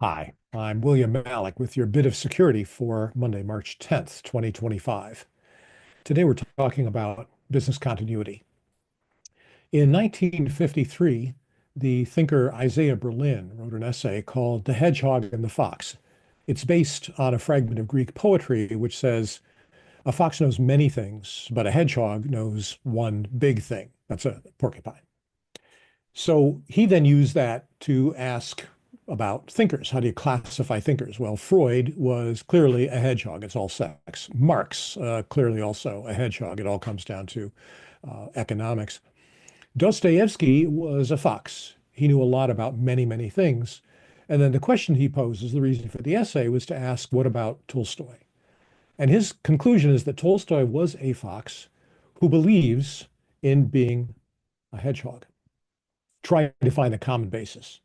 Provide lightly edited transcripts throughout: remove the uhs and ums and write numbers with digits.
Hi, I'm William Malik with your bit of security for Monday, March 10th, 2025. Today we're talking about business continuity. In 1953, the thinker Isaiah Berlin wrote an essay called The Hedgehog and the Fox. It's based on a fragment of Greek poetry which says, a fox knows many things, but a hedgehog knows one big thing. That's a porcupine. So he then used that to ask about thinkers. How do you classify thinkers? Well, Freud was clearly a hedgehog. It's all sex. Marx, clearly also a hedgehog. It all comes down to economics. Dostoyevsky was a fox. He knew a lot about many, many things. And then the question he poses, the reason for the essay, was to ask, what about Tolstoy? And his conclusion is that Tolstoy was a fox who believes in being a hedgehog, trying to find a common basis.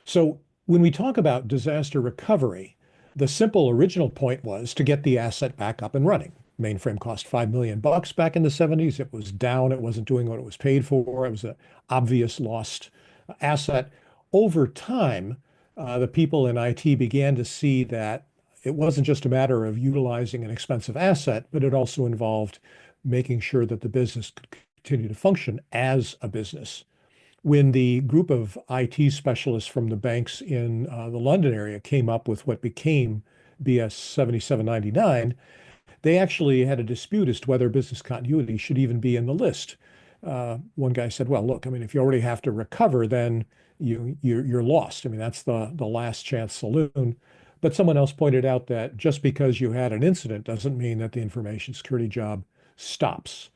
So when we talk about disaster recovery, the simple original point was to get the asset back up and running. Mainframe cost $5 million back in the 70s. It was down. It wasn't doing what it was paid for. It was an obvious lost asset. Over time, the people in IT began to see that it wasn't just a matter of utilizing an expensive asset, but it also involved making sure that the business could continue to function as a business. When the group of IT specialists from the banks in the London area came up with what became BS 7799, they actually had a dispute as to whether business continuity should even be in the list. One guy said, well, look, I mean, if you already have to recover, then you're lost. I mean, that's the last chance saloon. But someone else pointed out that just because you had an incident doesn't mean that the information security job stops.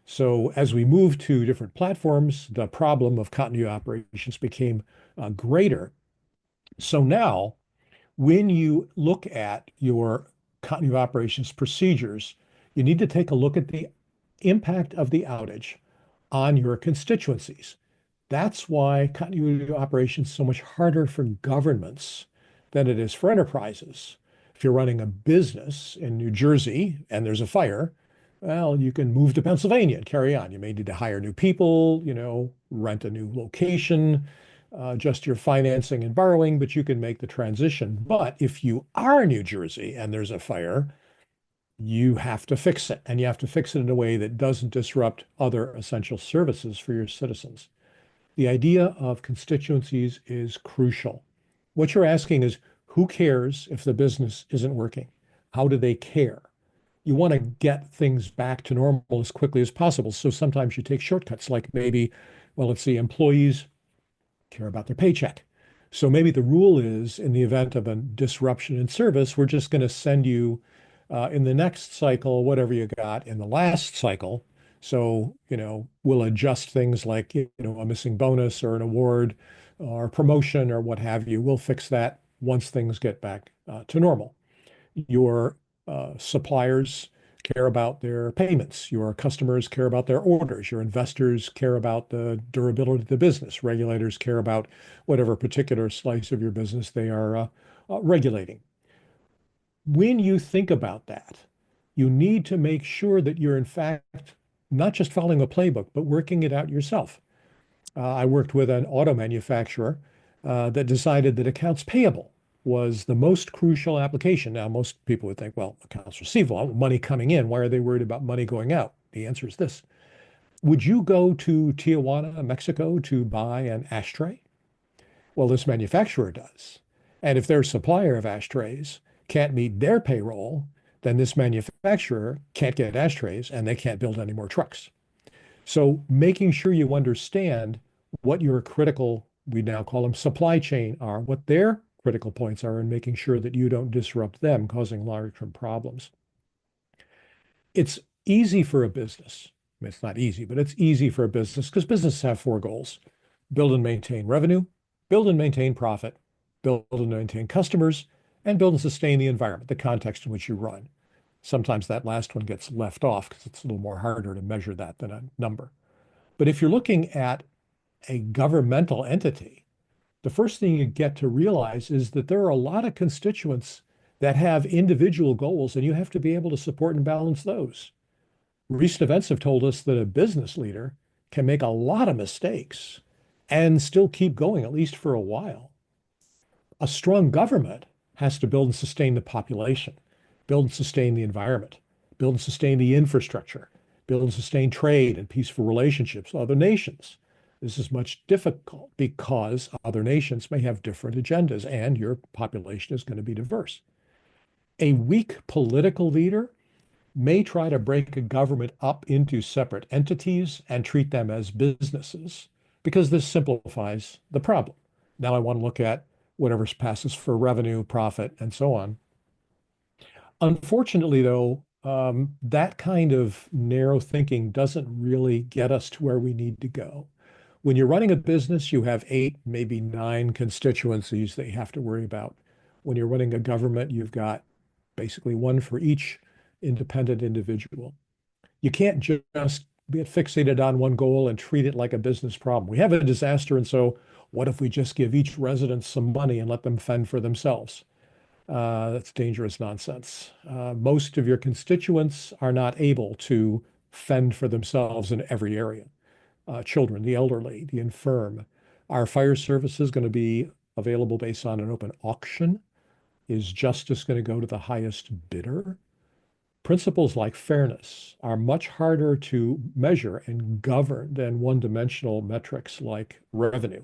So as we moved to different platforms, the problem of continuity operations became greater. So now, when you look at your continuity operations procedures, you need to take a look at the impact of the outage on your constituencies. That's why continuity operations is so much harder for governments than it is for enterprises. If you're running a business in New Jersey and there's a fire, well, you can move to Pennsylvania and carry on. You may need to hire new people, rent a new location, adjust your financing and borrowing, but you can make the transition. But if you are New Jersey and there's a fire, you have to fix it. And you have to fix it in a way that doesn't disrupt other essential services for your citizens. The idea of constituencies is crucial. What you're asking is, who cares if the business isn't working? How do they care? You want to get things back to normal as quickly as possible. So sometimes you take shortcuts, like maybe, well, let's see, employees care about their paycheck. So maybe the rule is, in the event of a disruption in service, we're just going to send you in the next cycle whatever you got in the last cycle. So, we'll adjust things like, a missing bonus or an award or promotion or what have you. We'll fix that once things get back to normal. Your suppliers care about their payments. Your customers care about their orders. Your investors care about the durability of the business. Regulators care about whatever particular slice of your business they are regulating. When you think about that, you need to make sure that you're, in fact, not just following a playbook, but working it out yourself. I worked with an auto manufacturer that decided that accounts payable was the most crucial application. Now, most people would think, well, accounts receivable, money coming in. Why are they worried about money going out? The answer is this. Would you go to Tijuana, Mexico to buy an ashtray? Well, this manufacturer does. And if their supplier of ashtrays can't meet their payroll, then this manufacturer can't get ashtrays and they can't build any more trucks. So making sure you understand what your critical, we now call them supply chain, are, what their critical points are, and making sure that you don't disrupt them, causing long-term problems. It's easy for a business. I mean, it's not easy, but it's easy for a business because businesses have four goals: build and maintain revenue, build and maintain profit, build and maintain customers, and build and sustain the environment, the context in which you run. Sometimes that last one gets left off because it's a little more harder to measure that than a number. But if you're looking at a governmental entity, the first thing you get to realize is that there are a lot of constituents that have individual goals, and you have to be able to support and balance those. Recent events have told us that a business leader can make a lot of mistakes and still keep going, at least for a while. A strong government has to build and sustain the population, build and sustain the environment, build and sustain the infrastructure, build and sustain trade and peaceful relationships with other nations. This is much difficult because other nations may have different agendas and your population is going to be diverse. A weak political leader may try to break a government up into separate entities and treat them as businesses because this simplifies the problem. Now I want to look at whatever passes for revenue, profit, and so on. Unfortunately, though, that kind of narrow thinking doesn't really get us to where we need to go. When you're running a business, you have 8, maybe 9 constituencies that you have to worry about. When you're running a government, you've got basically one for each independent individual. You can't just get fixated on one goal and treat it like a business problem. We have a disaster, and so what if we just give each resident some money and let them fend for themselves? That's dangerous nonsense. Most of your constituents are not able to fend for themselves in every area. Children, the elderly, the infirm. Our fire service is going to be available based on an open auction. Is justice going to go to the highest bidder? Principles like fairness are much harder to measure and govern than one-dimensional metrics like revenue.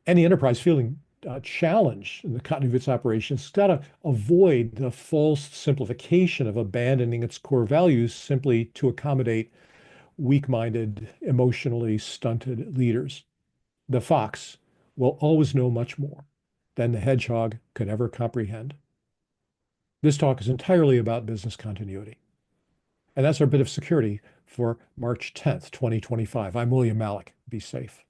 Any enterprise feeling challenged in the continuity of its operations has got to avoid the false simplification of abandoning its core values simply to accommodate weak-minded, emotionally stunted leaders. The fox will always know much more than the hedgehog could ever comprehend. This talk is entirely about business continuity. And that's our bit of security for March 10th, 2025. I'm William Malik. Be safe.